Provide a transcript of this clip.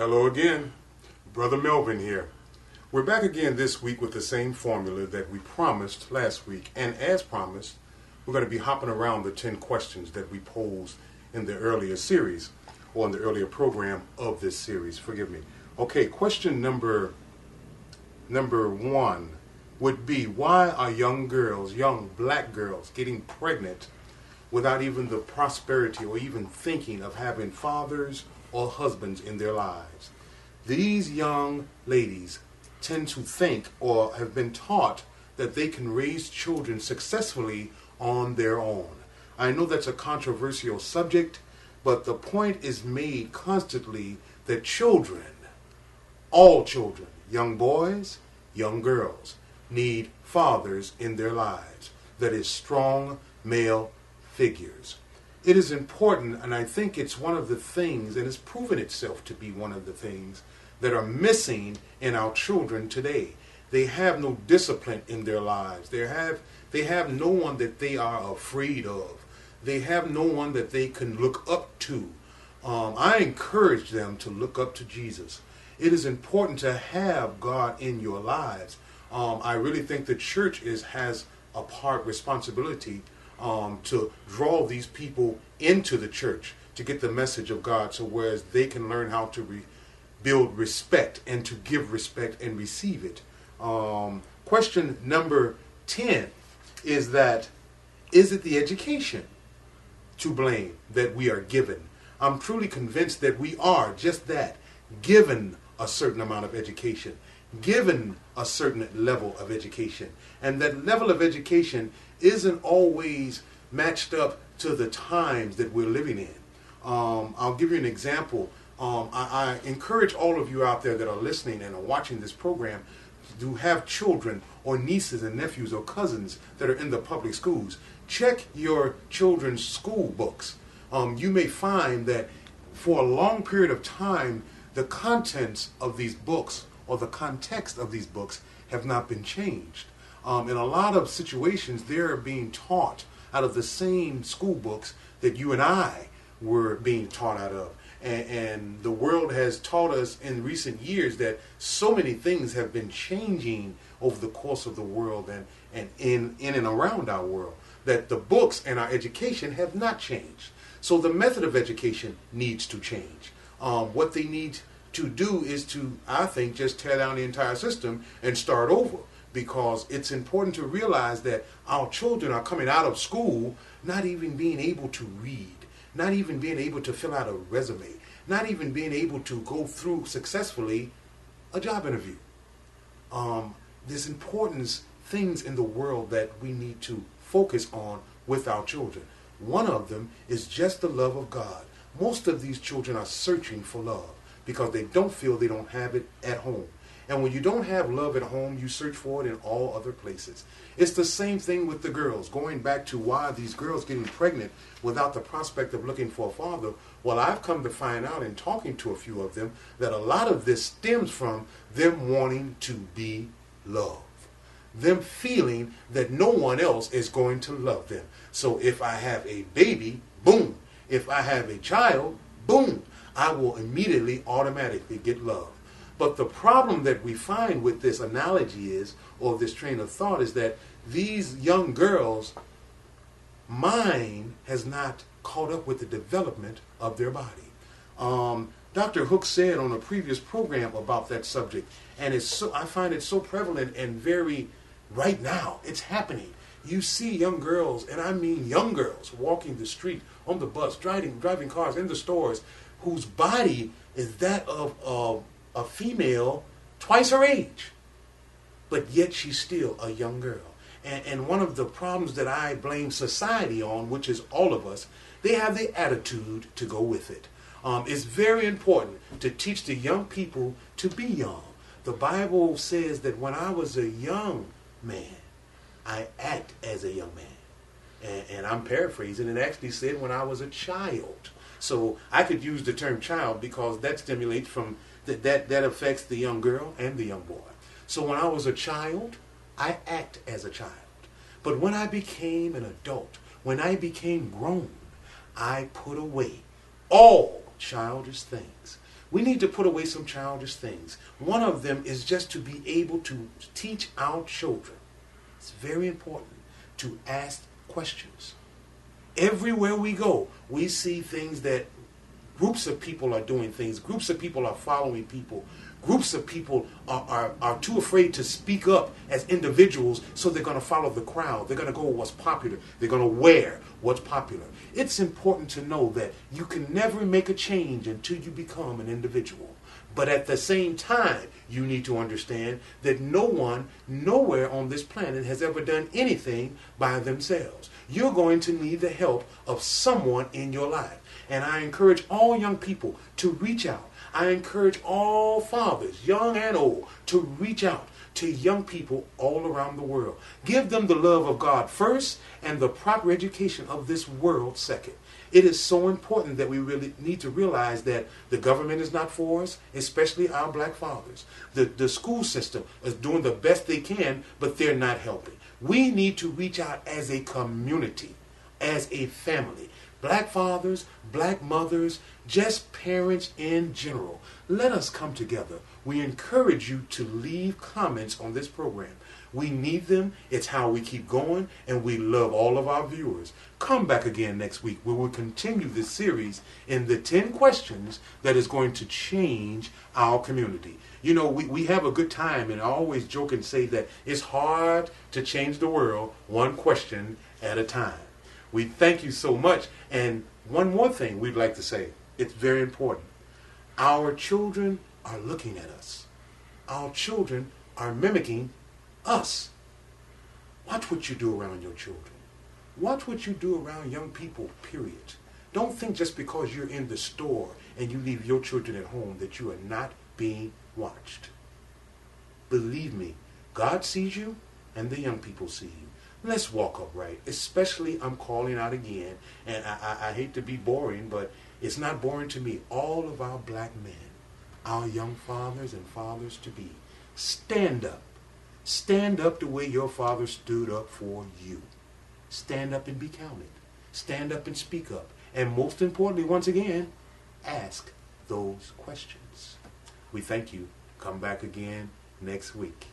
Hello again, Brother Melvin here. We're back again this week with the same formula that we promised last week. And as promised, we're going to be hopping around the 10 questions that we posed in the earlier series, or in the earlier program of this series. Forgive me. Okay, question number one would be, why are young girls, young black girls, getting pregnant without even the prosperity or even thinking of having fathers or husbands in their lives? These young ladies tend to think or have been taught that they can raise children successfully on their own. I know that's a controversial subject, but the point is made constantly that children, all children, young boys, young girls, need fathers in their lives. That is, strong male figures. It is important, and I think it's one of the things, and it's proven itself to be one of the things that are missing in our children today. They have no discipline in their lives. They have no one that they are afraid of. They have no one that they can look up to. I encourage them to look up to Jesus. It is important to have God in your lives. I really think the church has a part responsibility to draw these people into the church to get the message of God, so whereas they can learn how to build respect and to give respect and receive it. Question number 10 is that, is it the education to blame that we are given? I'm truly convinced that we are just that, given a certain amount of education, given a certain level of education. And that level of education isn't always matched up to the times that we're living in. I'll give you an example. I encourage all of you out there that are listening and are watching this program to have children or nieces and nephews or cousins that are in the public schools. Check your children's school books. You may find that for a long period of time, the contents of these books or the context of these books have not been changed. In a lot of situations, they're being taught out of the same school books that you and I were being taught out of. And the world has taught us in recent years that so many things have been changing over the course of the world and in and around our world, that the books and our education have not changed. So the method of education needs to change. What they need to do is to, I think, just tear down the entire system and start over, because it's important to realize that our children are coming out of school not even being able to read, not even being able to fill out a resume, not even being able to go through successfully a job interview. There's important things in the world that we need to focus on with our children. One of them is just the love of God. Most of these children are searching for love because they don't feel they don't have it at home. And when you don't have love at home, you search for it in all other places. It's the same thing with the girls. Going back to why are these girls getting pregnant without the prospect of looking for a father? Well, I've come to find out in talking to a few of them that a lot of this stems from them wanting to be loved. Them feeling that no one else is going to love them. So if I have a baby, boom. If I have a child, boom. I will immediately automatically get love. But the problem that we find with this analogy is, or this train of thought, is that these young girls' mind has not caught up with the development of their body. Dr. Hook said on a previous program about that subject, and I find it so prevalent and very right now. It's happening. You see young girls, and I mean young girls, walking the street, on the bus, driving cars, in the stores, whose body is that of a female twice her age, but yet she's still a young girl. And one of the problems that I blame society on, which is all of us, they have the attitude to go with it. It's very important to teach the young people to be young. The Bible says that when I was a young man, I act as a young man. And I'm paraphrasing. It actually said when I was a child. So I could use the term child because that stimulates from that affects the young girl and the young boy. So when I was a child, I act as a child. But when I became an adult, when I became grown, I put away all childish things. We need to put away some childish things. One of them is just to be able to teach our children. It's very important to ask questions. Everywhere we go, we see things that groups of people are doing things. Groups of people are following people. Groups of people are too afraid to speak up as individuals, so they're going to follow the crowd. They're going to go with what's popular. They're going to wear what's popular. It's important to know that you can never make a change until you become an individual. But at the same time, you need to understand that no one, nowhere on this planet has ever done anything by themselves. You're going to need the help of someone in your life. And I encourage all young people to reach out. I encourage all fathers, young and old, to reach out to young people all around the world. Give them the love of God first and the proper education of this world second. It is so important that we really need to realize that the government is not for us, especially our black fathers. The school system is doing the best they can, but they're not helping. We need to reach out as a community, as a family. Black fathers, black mothers, just parents in general. Let us come together. We encourage you to leave comments on this program. We need them. It's how we keep going, and we love all of our viewers. Come back again next week where we'll continue this series in the 10 questions that is going to change our community. You know, we have a good time, and I always joke and say that it's hard to change the world one question at a time. We thank you so much. And one more thing we'd like to say. It's very important. Our children are looking at us. Our children are mimicking us. Watch what you do around your children. Watch what you do around young people, period. Don't think just because you're in the store and you leave your children at home that you are not being watched. Believe me, God sees you and the young people see you. Let's walk upright. Especially, I'm calling out again, and I hate to be boring, but it's not boring to me. All of our black men, our young fathers and fathers to be, stand up. Stand up the way your father stood up for you. Stand up and be counted. Stand up and speak up. And most importantly, once again, ask those questions. We thank you. Come back again next week.